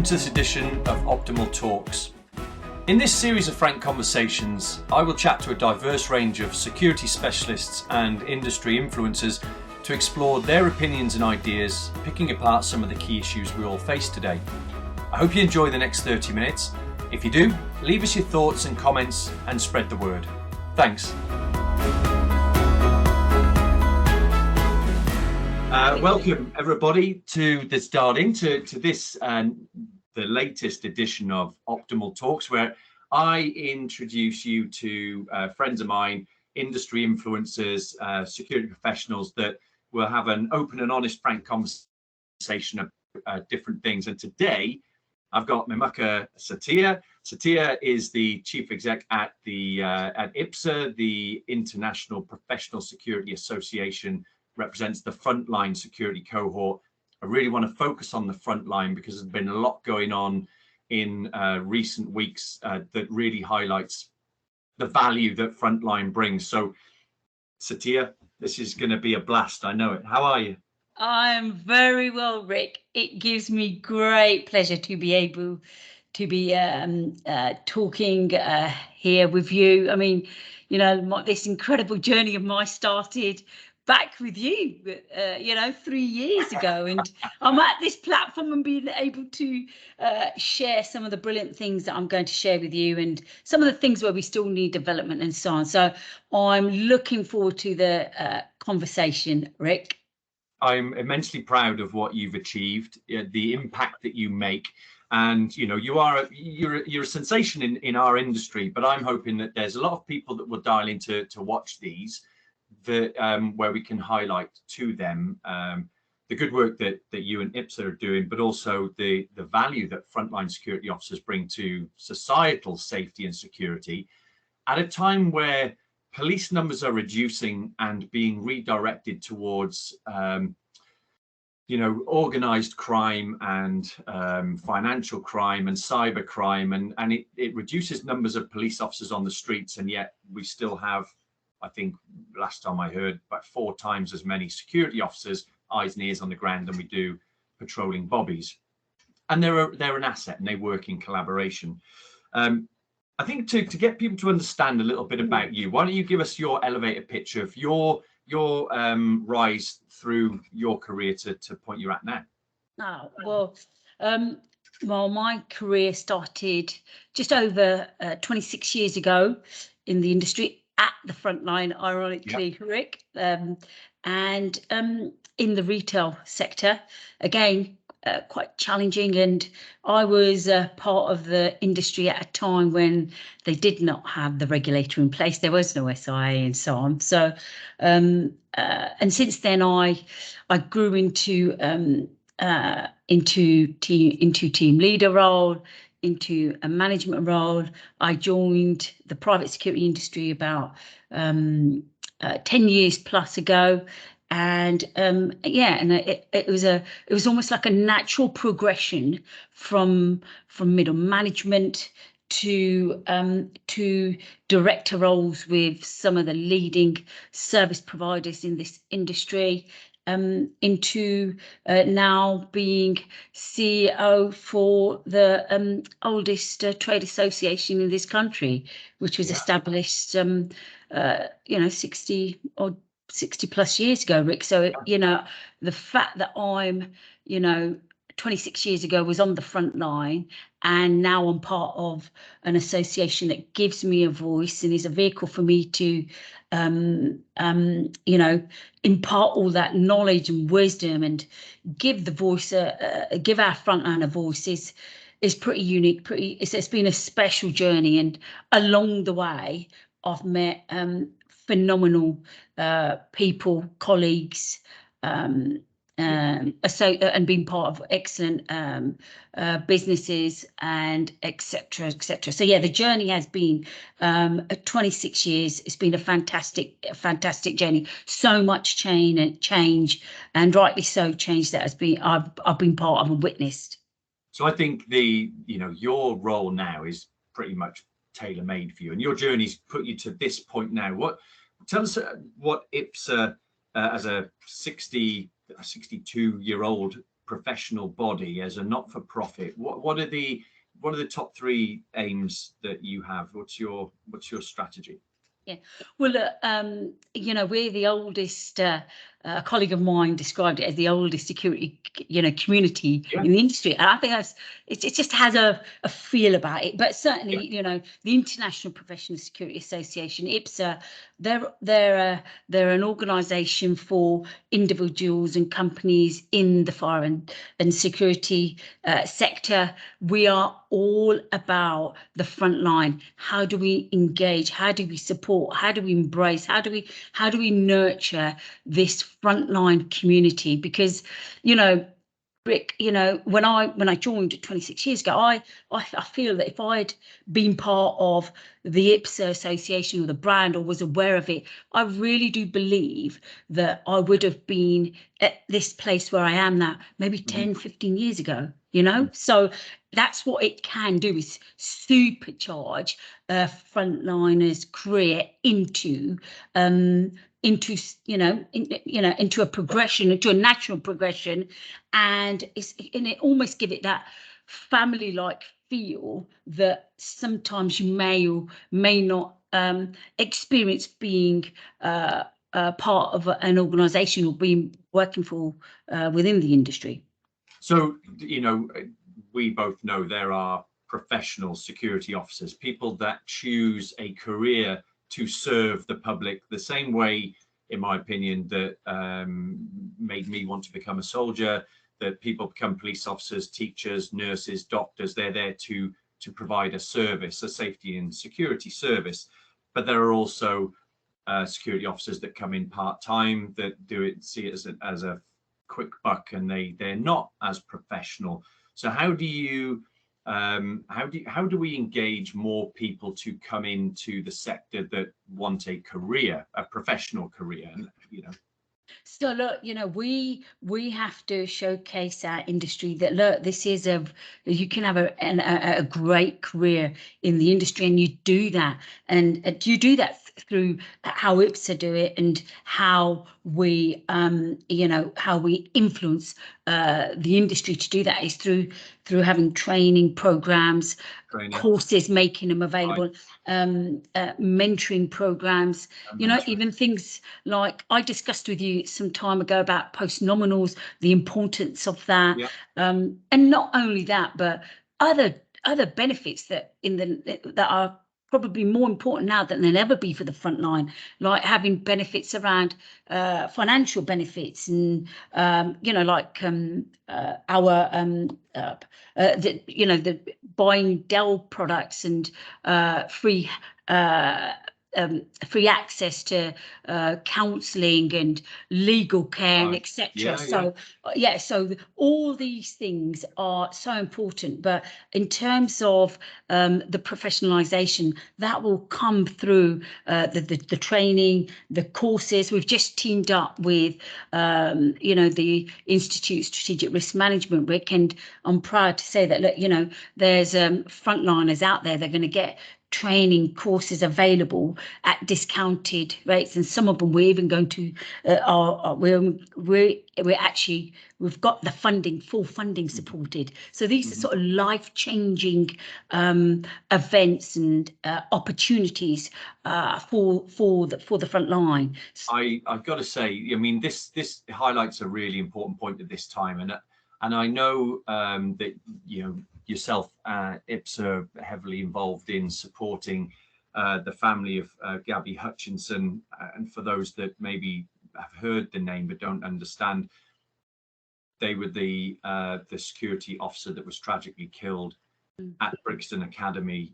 to this edition of Optimal Talks. In this series of frank conversations, I will chat to a diverse range of security specialists and industry influencers to explore their opinions and ideas, picking apart some of the key issues we all face today. I hope you enjoy the next 30 minutes. If you do, leave us your thoughts and comments and spread the word. Thanks. Welcome everybody to this the latest edition of Optimal Talks, where I introduce you to friends of mine, industry influencers, security professionals that will have an open and honest, frank conversation of different things. And today I've got my mucker Satia. Satia is the chief exec at IPSA, the International Professional Security Association, represents the frontline security cohort. I really want to focus on the frontline because there's been a lot going on in recent weeks that really highlights the value that frontline brings. So, Satia, this is going to be a blast. I know it. How are you? I'm very well, Rick. It gives me great pleasure to be able to be talking here with you. I mean, you know, this incredible journey of mine started back with you, 3 years ago, and I'm at this platform and being able to share some of the brilliant things that I'm going to share with you, and some of the things where we still need development and so on. So I'm looking forward to the conversation, Rick. I'm immensely proud of what you've achieved, the impact that you make, and you're a sensation in our industry. But I'm hoping that there's a lot of people that will dial in to watch these, where we can highlight to them the good work that you and IPSA are doing, but also the value that frontline security officers bring to societal safety and security at a time where police numbers are reducing and being redirected towards organized crime and financial crime and cyber crime, and it reduces numbers of police officers on the streets, and yet we still have, I think last time I heard, about 4 times as many security officers, eyes and ears on the ground, than we do patrolling bobbies. And they're an asset, and they work in collaboration. I think to get people to understand a little bit about you, why don't you give us your elevator pitch of your rise through your career to point you're at now? Well, my career started just over 26 years ago in the industry, at the front line, ironically, yep. Rick, and in the retail sector, again, quite challenging. And I was part of the industry at a time when they did not have the regulator in place. There was no SIA and so on. So, and since then, I grew into team leader role, into a management role. I joined the private security industry about 10 years plus ago, and it was almost like a natural progression from middle management to director roles with some of the leading service providers in this industry, into now being CEO for the oldest trade association in this country, which was established 60 plus years ago, Rick. So the fact that I'm 26 years ago was on the front line, and now I'm part of an association that gives me a voice and is a vehicle for me to impart all that knowledge and wisdom and give the voice give our frontline a voice is pretty unique. It's been a special journey, and along the way I've met phenomenal people, colleagues, and being part of excellent businesses, and etc. etc. So yeah, the journey has been 26 years. It's been a fantastic journey. So much change, and rightly so, change that I've been part of and witnessed. So I think your role now is pretty much tailor-made for you, and your journey's put you to this point now. Tell us what IPSA as a 62-year-old professional body, as a not-for-profit, what are the top three aims that you have? What's your strategy? Yeah, well, you know, we're the oldest. A colleague of mine described it as the oldest security, community in the industry, and I think it just has a feel about it. But certainly, you know, the International Professional Security Association, IPSA, they're an organisation for individuals and companies in the fire and security sector. We are all about the front line. How do we engage? How do we support? How do we embrace? How do we nurture this frontline community? Because, you know, Rick, you know, when I joined 26 years ago, I feel that if I'd been part of the IPSA association or the brand, or was aware of it, I really do believe that I would have been at this place where I am now, maybe 10, 15 years ago, you know? So that's what it can do, is supercharge a frontliner's career into into a progression, into a natural progression, and it almost give it that family-like feel that sometimes you may or may not experience being part of an organisation or being working for within the industry. So, you know, we both know there are professional security officers, people that choose a career to serve the public the same way, in my opinion, that made me want to become a soldier, that people become police officers, teachers, nurses, doctors. They're there to provide a service, a safety and security service. But there are also security officers that come in part-time, that see it as a quick buck, and they're not as professional. So how do we engage more people to come into the sector that want a career, a professional career, you know? So look, you know, we have to showcase our industry that, look, this is you can have a great career in the industry, and you do that, and you do that through how IPSA do it, and how we how we influence the industry to do that is through having training programs, courses, making them available, mentoring programs, you know, even things like I discussed with you some time ago about post-nominals, the importance of that, and not only that, but other benefits that that are probably more important now than they'll ever be for the front line, like having benefits around financial benefits, and you know, like the buying Dell products, and free access to counselling and legal care, and etc. So all these things are so important. But in terms of the professionalisation, that will come through the training, the courses. We've just teamed up with the Institute of Strategic Risk Management, Rick, and I'm proud to say that, look, you know, there's frontliners out there. They're going to get training courses available at discounted rates, and some of them we're even going to we've got the funding, full funding supported. So these are sort of life-changing events and opportunities for the front line. I've got to say, I mean, this highlights a really important point at this time, and I know that, you know, yourself, IPSA, heavily involved in supporting the family of Gabby Hutchinson. And for those that maybe have heard the name but don't understand, they were the security officer that was tragically killed at Brixton Academy,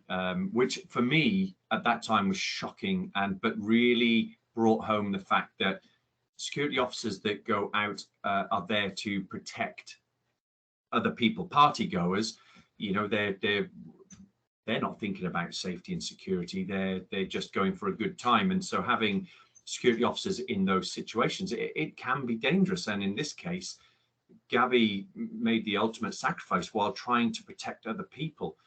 which for me at that time was shocking, but really brought home the fact that security officers that go out are there to protect other people, party goers. You know, they're not thinking about safety and security. They're just going for a good time. And so having security officers in those situations, it can be dangerous. And in this case, Gabby made the ultimate sacrifice while trying to protect other people.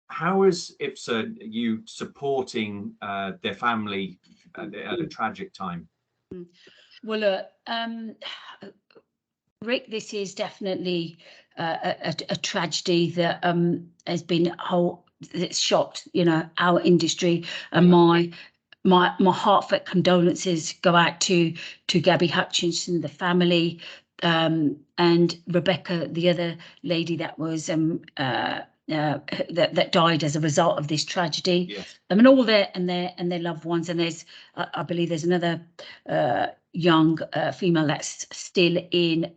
How is IPSA, you supporting their family at a tragic time? Well, Rick, this is definitely a tragedy that has been that's shocked, our industry, and my heartfelt condolences go out to Gabby Hutchinson, the family, and Rebecca, the other lady that was that died as a result of this tragedy. Yes. I mean, all their loved ones, and there's I believe there's another young female that's still in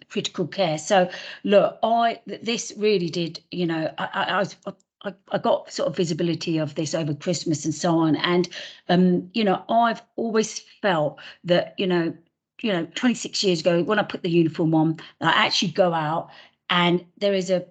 critical care. So look, this really did, I got sort of visibility of this over Christmas and so on, and I've always felt that 26 years ago when I put the uniform on, I actually go out, and there is a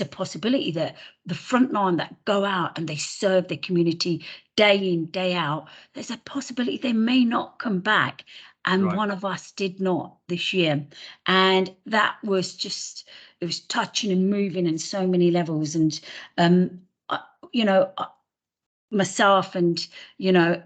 possibility that the front line that go out and they serve their community day in, day out, there's a possibility they may not come back. And Right. one of us did not this year. And that was just, it was touching and moving in so many levels. And, myself and,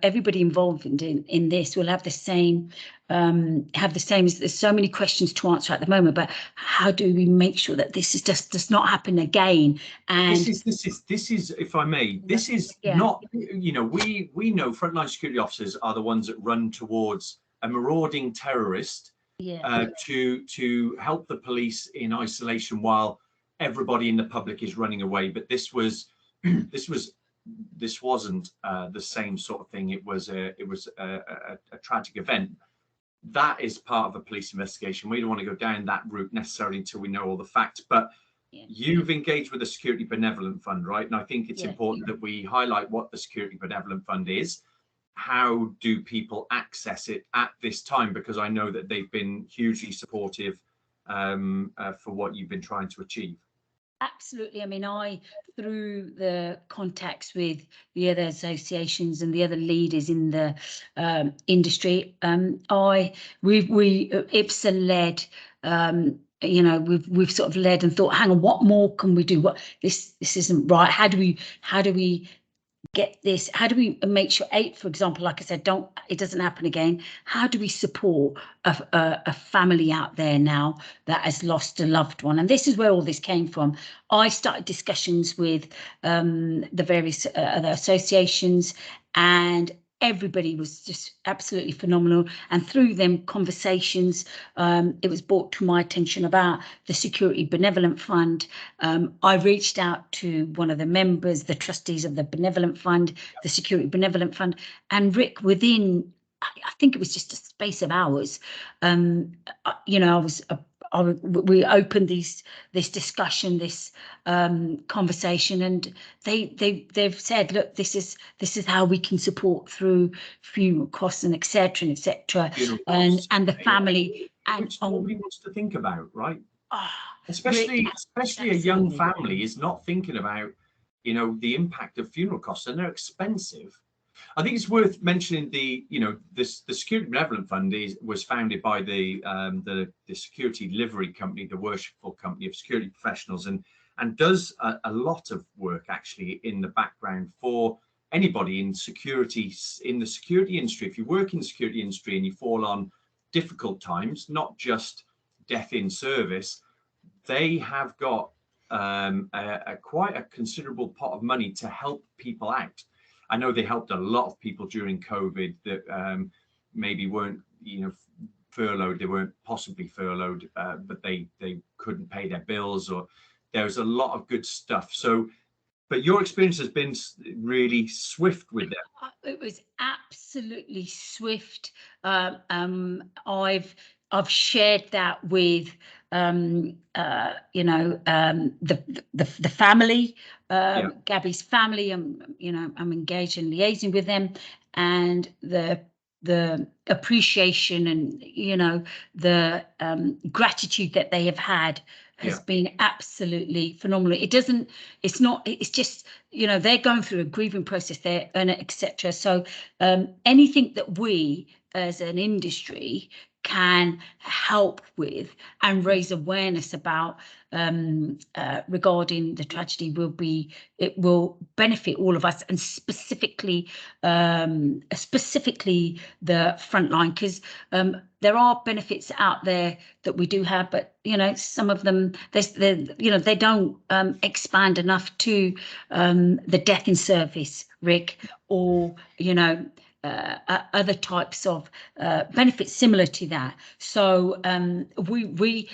everybody involved in this will have the same, there's so many questions to answer at the moment, but how do we make sure that this is just does not happen again? And this is, if I may, this is not, we know frontline security officers are the ones that run towards a marauding terrorist to help the police in isolation while everybody in the public is running away. But this wasn't the same sort of thing. It was a tragic event. That is part of a police investigation. We don't want to go down that route necessarily until we know all the facts. But you've engaged with the Security Benevolent Fund, right? And I think it's important that we highlight what the Security Benevolent Fund is. How do people access it at this time? Because I know that they've been hugely supportive for what you've been trying to achieve. Absolutely. I mean, through the contacts with the other associations and the other leaders in the industry, we IPSA led. We've sort of led and thought, hang on, what more can we do? What this isn't right. How do we get this? How do we make sure, for example, like I said, it doesn't happen again? How do we support a family out there now that has lost a loved one? And this is where all this came from. I started discussions with the various other associations, and everybody was just absolutely phenomenal. And through them conversations, it was brought to my attention about the Security Benevolent Fund. I reached out to one of the members, the trustees of the Benevolent Fund, the Security Benevolent Fund, and Rick, within, I think it was just a space of hours, we opened this discussion, this conversation, and they've said, look, this is how we can support through funeral costs and etc. and the family, which nobody wants to think about, right? Oh, especially a young family is not thinking about the impact of funeral costs, and they're expensive. I think it's worth mentioning the Security Benevolent Fund was founded by the security delivery company, the Worshipful Company of Security Professionals, and does a lot of work actually in the background for anybody in security, in the security industry. If you work in the security industry and you fall on difficult times, not just death in service, they have got quite a considerable pot of money to help people out. I know they helped a lot of people during COVID that maybe weren't, furloughed. They weren't possibly furloughed, but they couldn't pay their bills, or there was a lot of good stuff. So, but your experience has been really swift with them. It was absolutely swift. I've shared that with the family, Gabby's family. I'm engaged in liaising with them, and the appreciation and the gratitude that they have had has been absolutely phenomenal. It's just they're going through a grieving process there, and etc. So anything that we as an industry can help with and raise awareness about regarding the tragedy it will benefit all of us, and specifically the frontline, because there are benefits out there that we do have, but some of them they don't expand enough to the death in service, Rick, or other types of benefits similar to that. So we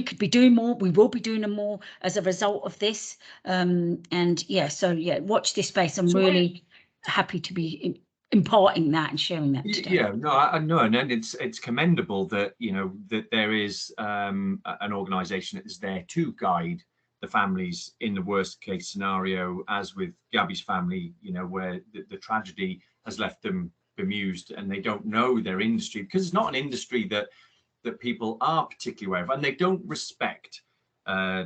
could be doing more. We will be doing more as a result of this. And yeah, so yeah, watch this space. I'm really happy to be imparting that and sharing that today. Yeah, no, I know, and it's commendable that that there is an organisation that is there to guide the families in the worst case scenario, as with Gabby's family, where the tragedy has left them bemused and they don't know their industry, because it's not an industry that people are particularly aware of, and they don't respect,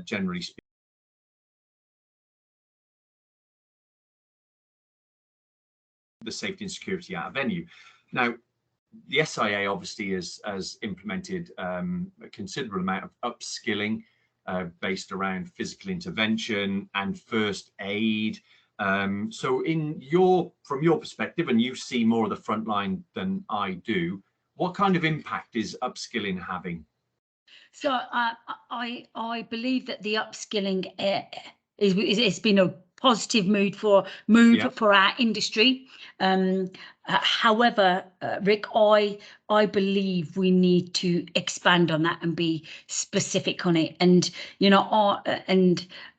generally speaking, the safety and security at a venue. Now, the SIA obviously has implemented a considerable amount of upskilling based around physical intervention and first aid. So from your perspective, and you see more of the front line than I do, what kind of impact is upskilling having? So I believe that the upskilling it's been a positive move for our industry. However, Rick, I believe we need to expand on that and be specific on it, and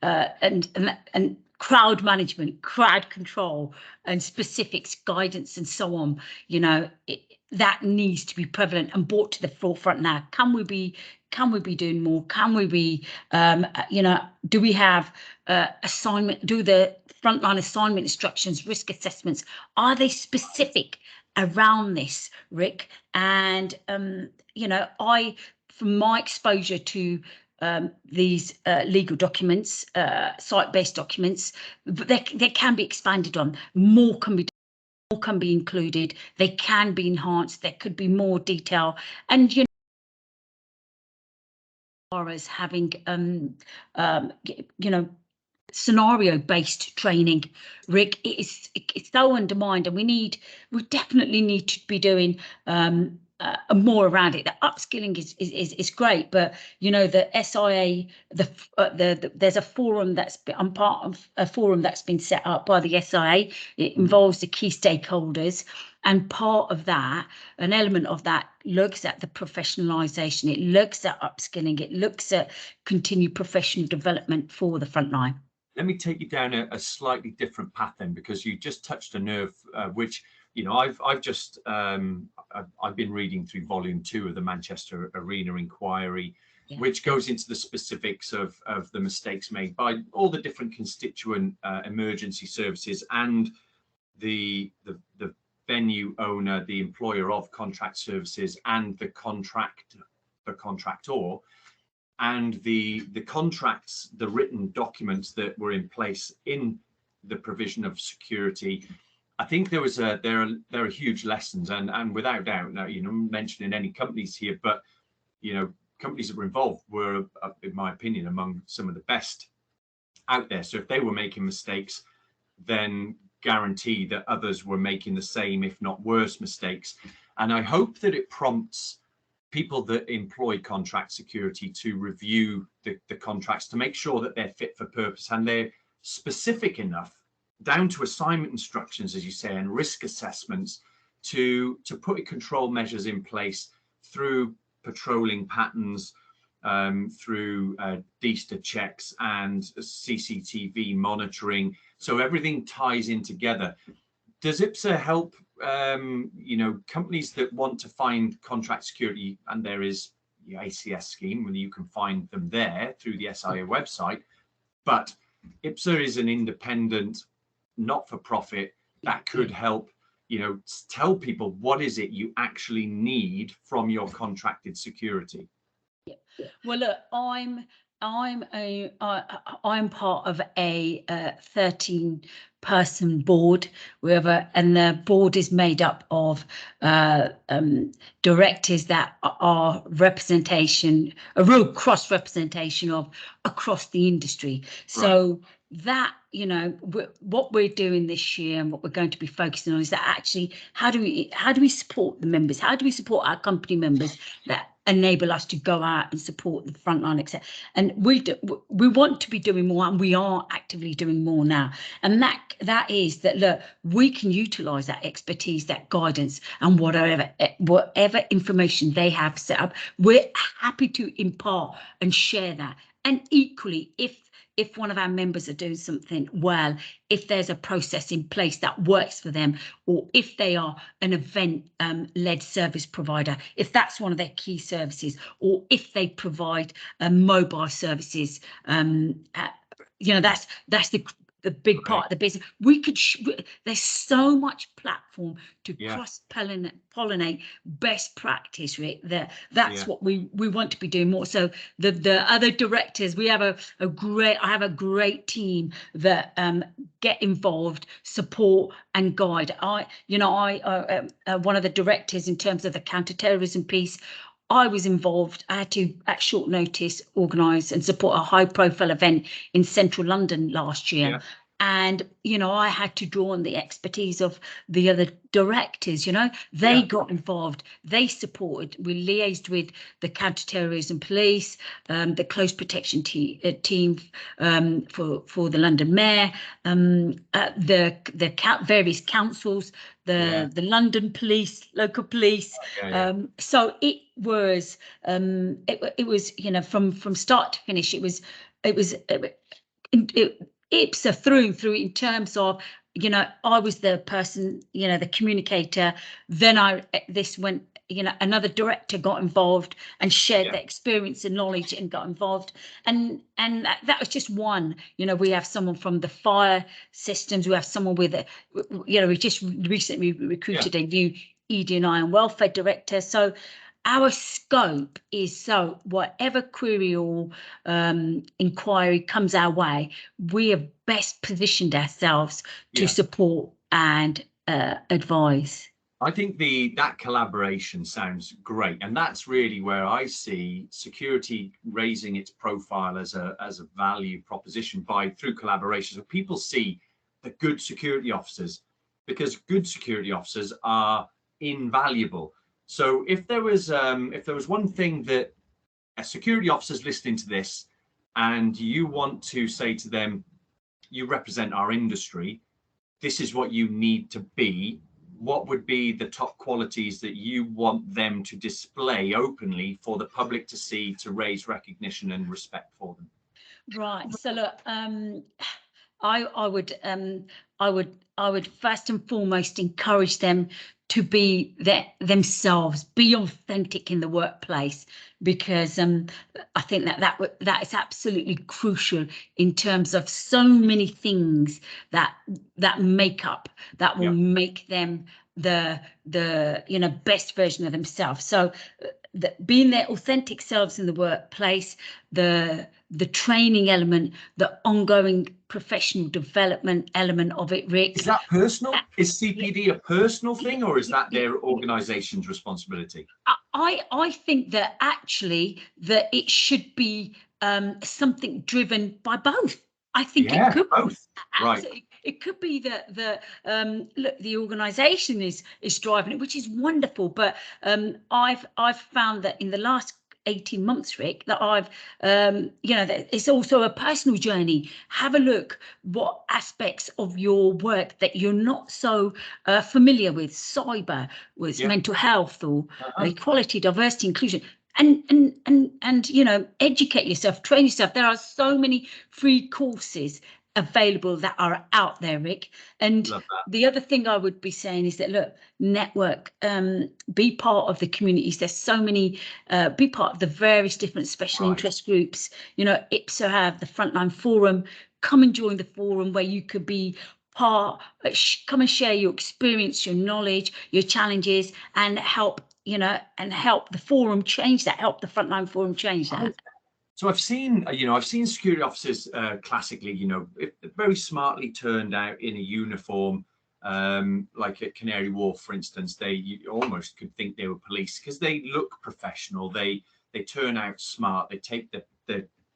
and crowd management, crowd control, and specifics, guidance, and so on. That needs to be prevalent and brought to the forefront now. Can we be doing more? Can we be, do we have assignment? Do the frontline assignment instructions, risk assessments, are they specific around this, Rick? And from my exposure to these legal documents, site-based documents, they can be expanded on. More can be done. More can be included. They can be enhanced. There could be more detail, and as having scenario-based training, Rick, it's so undermined, and we definitely need to be doing more around it. The upskilling is great, but the SIA, there's a forum I'm part of a forum that's been set up by the SIA. It involves the key stakeholders, and part of that, an element of that, looks at the professionalisation. It looks at upskilling. It looks at continued professional development for the frontline. Let me take you down a slightly different path then, because you just touched a nerve, which I've just I've been reading through volume 2 of the Manchester Arena Inquiry, which goes into the specifics of the mistakes made by all the different constituent emergency services and the venue owner, the employer of contract services, and the contractor, and the contracts, the written documents that were in place in the provision of security. I think there are huge lessons, and without doubt, now mentioning any companies here, but companies that were involved were, in my opinion, among some of the best out there. So if they were making mistakes, then guarantee that others were making the same, if not worse, mistakes. And I hope that it prompts people that employ contract security to review the contracts to make sure that they're fit for purpose and they're specific enough, down to assignment instructions, as you say, and risk assessments, to put control measures in place through patrolling patterns, through DSTA checks and CCTV monitoring, so everything ties in together. Does IPSA help companies that want to find contract security? And there is the ACS scheme, and you can find them there through the SIA website, but IPSA is an independent, not-for-profit that could help tell people what is it you actually need from your contracted security. Well, look, I'm I'm part of a 13-person board, and the board is made up of directors that are a real cross representation of across the industry. So that, what we're doing this year and what we're going to be focusing on is that actually how do we support the members? How do we support our company members that enable us to go out and support the frontline, etc. And we want to be doing more, and we are actively doing more now. And that is that, look, we can utilize that expertise, that guidance, and whatever information they have set up, we're happy to impart and share that. And equally, if one of our members are doing something well, if there's a process in place that works for them, or if they are an event-led service provider, if that's one of their key services, or if they provide mobile services, that's the big part of the business. We could there's so much platform to cross-pollinate best practice, Rick. That's what we want to be doing more. So the other directors, I have a great team that get involved, support and guide. I one of the directors in terms of the counter-terrorism piece. I was involved. I had to, at short notice, organise and support a high-profile event in central London last year. Yeah. And, I had to draw on the expertise of the other directors, they got involved, they supported, we liaised with the counter-terrorism police, the close protection team for the London Mayor, the various councils, the London police, local police. So it was, from start to finish, it was IPSA through and through, in terms of, I was the person, the communicator. Then this went, another director got involved and shared their experience and knowledge and got involved. And that was just one. We have someone from the fire systems. We have someone with we just recently recruited a new ED&I and welfare director. So our scope is, so whatever query or inquiry comes our way, we have best positioned ourselves to support and advise. I think that collaboration sounds great, and that's really where I see security raising its profile as a value proposition through collaboration. So people see the good security officers, because good security officers are invaluable. So if there was one thing that a security officer's listening to this, and you want to say to them, you represent our industry, this is what you need to be, what would be the top qualities that you want them to display openly for the public to see, to raise recognition and respect for them? Right. So look, I would first and foremost encourage them to be themselves, be authentic in the workplace, because I think that is absolutely crucial in terms of so many things that make up, that will make them the best version of themselves. So being their authentic selves in the workplace, the training element, the ongoing professional development element of it, Rick. Is that personal? Is CPD a personal thing, or is that their organisation's responsibility? I think that actually that it should be something driven by both. I think it could both. Right. It could be that look, the organisation is driving it, which is wonderful. But I've found that in the last 18 months, Rick, that I've that it's also a personal journey. Have a look what aspects of your work that you're not so familiar with, cyber, with mental health, or equality, diversity, inclusion. And educate yourself, train yourself. There are so many free courses available that are out there, Rick. And the other thing I would be saying is that, look, network, be part of the communities. There's so many, be part of the various different special interest groups. IPSA have the Frontline Forum. Come and join the forum, where you could be part, come and share your experience, your knowledge, your challenges, and help the forum change that, help the Frontline Forum change that. So I've seen, I've seen security officers classically, very smartly turned out in a uniform, like at Canary Wharf, for instance. You almost could think they were police because they look professional. They turn out smart. They take the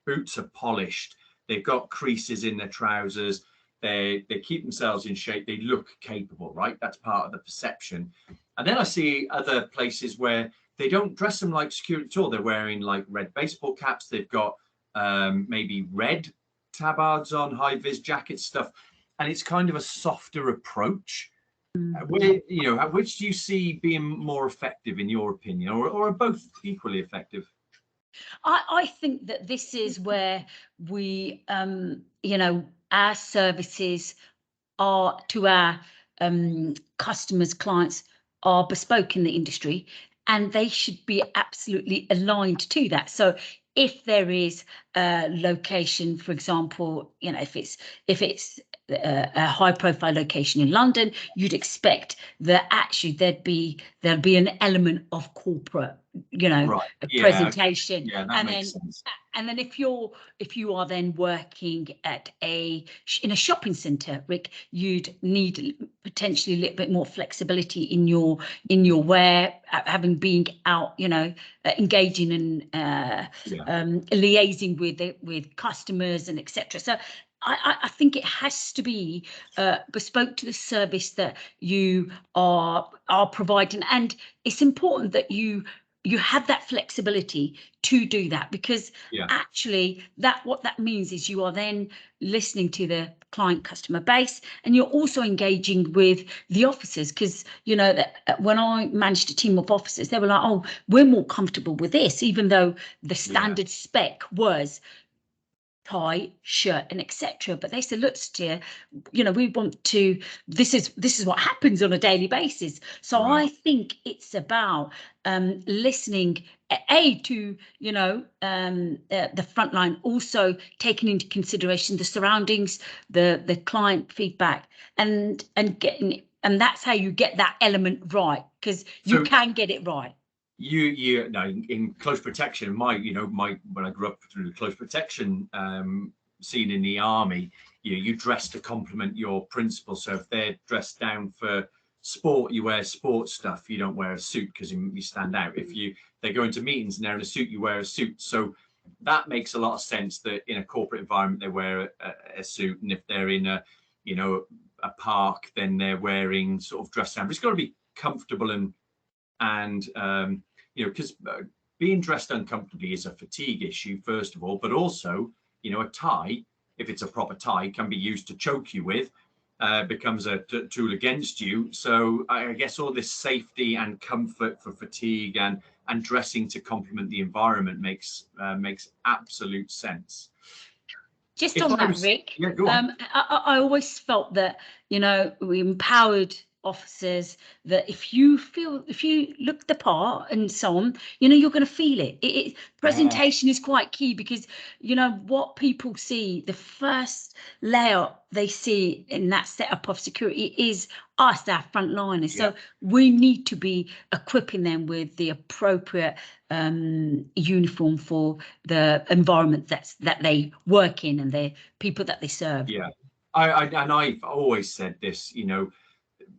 boots are polished. They've got creases in their trousers. They keep themselves in shape. They look capable, right? That's part of the perception. And then I see other places where they don't dress them like security at all. They're wearing like red baseball caps. They've got maybe red tabards on, high vis jacket stuff, and it's kind of a softer approach. Which do you see being more effective in your opinion, or are both equally effective? I think that this is where we, our services are to our customers, clients are bespoke in the industry, and they should be absolutely aligned to that. So if there is a location, for example, if it's a high profile location in London, you'd expect that actually there'll be an element of corporate, Right. presentation. Yeah, that makes sense. And then if you are then working at in a shopping centre, Rick, you'd need potentially a little bit more flexibility in your wear, having been out, engaging and liaising with customers and etc. So I think it has to be bespoke to the service that you are providing, and it's important that you have that flexibility to do that, because actually what that means is you are then listening to the client customer base, and you're also engaging with the officers, because that when I managed a team of officers, they were like, oh, we're more comfortable with this, even though the standard spec was tie, shirt, and etc. But they said, look, Satia, we want to, this is what happens on a daily basis. So I think it's about listening to the frontline, also taking into consideration the surroundings, the client feedback, and getting, and that's how you get that element right, because you can get it right. In close protection, when I grew up through the close protection scene in the army, you dress to complement your principal. So if they're dressed down for sport, you wear sports stuff. You don't wear a suit because you stand out. If they go into meetings and they're in a suit, you wear a suit. So that makes a lot of sense that in a corporate environment they wear a suit, and if they're in a park, then they're wearing sort of dress down. But it's got to be comfortable and because being dressed uncomfortably is a fatigue issue, first of all, but also, a tie, if it's a proper tie, can be used to choke you with, becomes a tool against you. So I guess all this safety and comfort for fatigue and dressing to complement the environment makes absolute sense. Just on that, Rick, go on. I always felt that, we empowered officers, that if you look the part and so on, you're going to feel it. Presentation is quite key, because what people see, the first layout they see in that setup of security is us, our frontliners. So we need to be equipping them with the appropriate uniform for the environment that they work in and the people that they serve. I've always said this,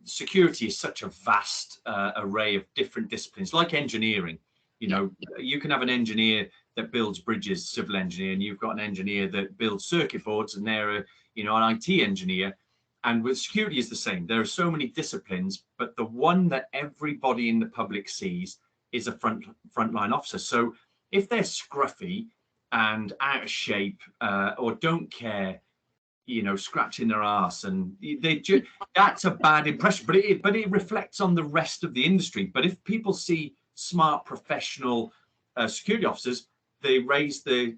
security is such a vast array of different disciplines, like engineering. You can have an engineer that builds bridges, civil engineer, and you've got an engineer that builds circuit boards, and they're an IT engineer. And with security is the same. There are so many disciplines, but the one that everybody in the public sees is a frontline officer. So if they're scruffy and out of shape, or don't care, scratching their ass, and that's a bad impression, but it reflects on the rest of the industry. But if people see smart professional security officers, they raise the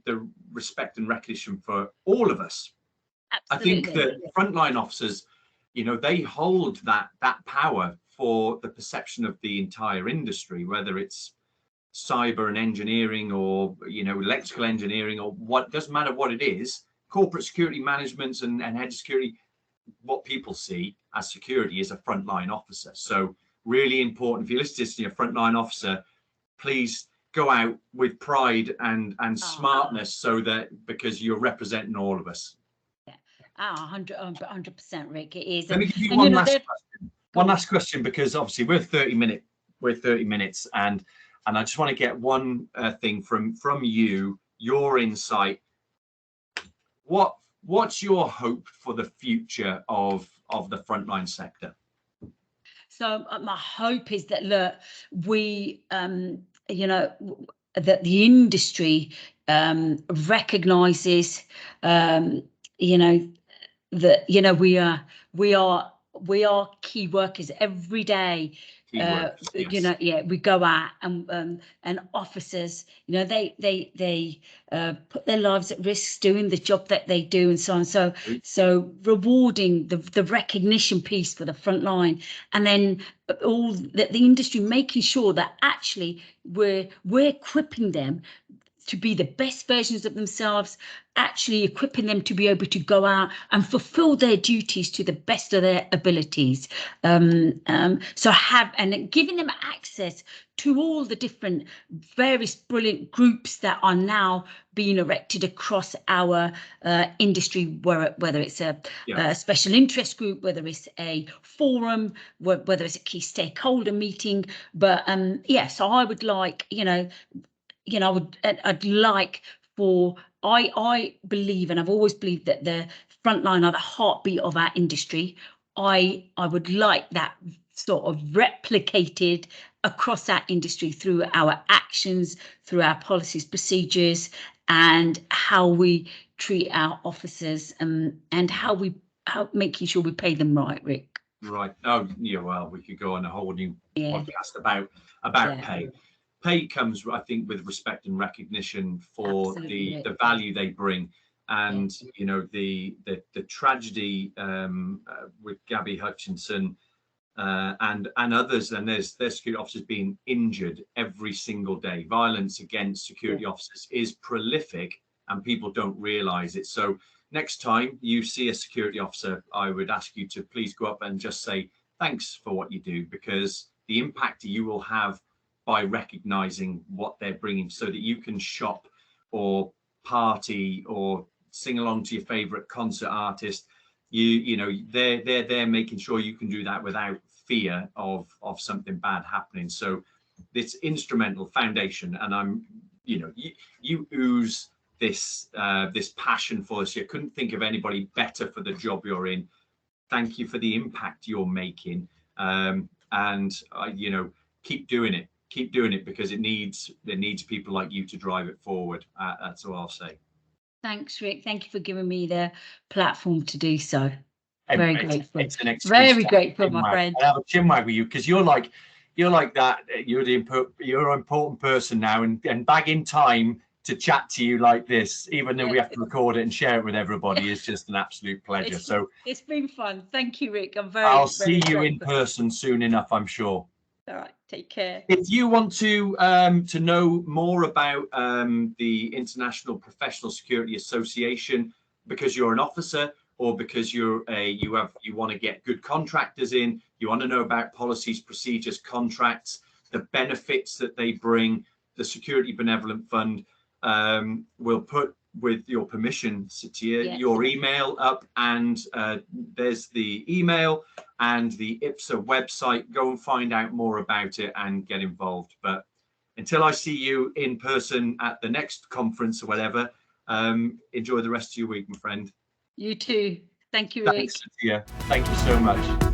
respect and recognition for all of us. Absolutely. I think that frontline officers, they hold that power for the perception of the entire industry, whether it's cyber and engineering, or electrical engineering, or what, doesn't matter what it is. Corporate security management and head of security, what people see as security is a frontline officer. So really important, if you're listening to your frontline officer, please go out with pride and smartness, so that because you're representing all of us. Yeah. 100%, Rick. It is. Let me give you and one you know, last question. One last question, because obviously we're 30 minutes, and I just want to get one thing from you, your insight. What's your hope for the future of the frontline sector? So my hope is that, look, we, you know, that the industry recognises, you know, that, you know, we are key workers every day. Yes. You know, yeah, we go out and officers, you know, they put their lives at risk doing the job that they do, and so on. So rewarding the recognition piece for the front line, and then all the industry making sure that actually we're equipping them to be the best versions of themselves, actually equipping them to be able to go out and fulfill their duties to the best of their abilities. So giving them access to all the different various brilliant groups that are now being erected across our industry, whether it's a special interest group, whether it's a forum, whether it's a key stakeholder meeting. But yeah, so I would like, I'd like for, I believe, and I've always believed, that the frontline are the heartbeat of our industry. I would like that sort of replicated across our industry through our actions, through our policies, procedures, and how we treat our officers, and how making sure we pay them right, Rick. Right. Oh, yeah. Well, we could go on a whole new podcast about pay. Pay comes, I think, with respect and recognition for the value they bring, and you know, the tragedy with Gabby Hutchinson and others, and there's security officers being injured every single day. Violence against security officers is prolific, and people don't realise it. So next time you see a security officer, I would ask you to please go up and just say thanks for what you do, because the impact you will have by recognizing what they're bringing, so that you can shop or party or sing along to your favorite concert artist. You know, they're making sure you can do that without fear of something bad happening. So it's instrumental foundation, and I'm, you know, you ooze this passion for this. You couldn't think of anybody better for the job you're in. Thank you for the impact you're making, and you know, keep doing it. Keep doing it, because it needs people like you to drive it forward. That's all I'll say. Thanks, Rick. Thank you for giving me the platform to do so. Very grateful. It's an excuse. Very grateful, my friend. I have a chinwag with you, because you're like that. You're an important person now, and bagging time to chat to you like this, even though we have to record it and share it with everybody, is just an absolute pleasure. So it's been fun. Thank you, Rick. I'll see you in person soon enough, I'm sure. All right, take care. If you want to know more about the International Professional Security Association, because you're an officer, or because you want to get good contractors in, you want to know about policies, procedures, contracts, the benefits that they bring, the Security Benevolent Fund, we'll put, with your permission, Satia, your email up, and there's the email and the IPSA website. Go and find out more about it and get involved. But until I see you in person at the next conference or whatever, enjoy the rest of your week, my friend. You too. Thank you, Rick. Thanks, Satia. Thank you so much.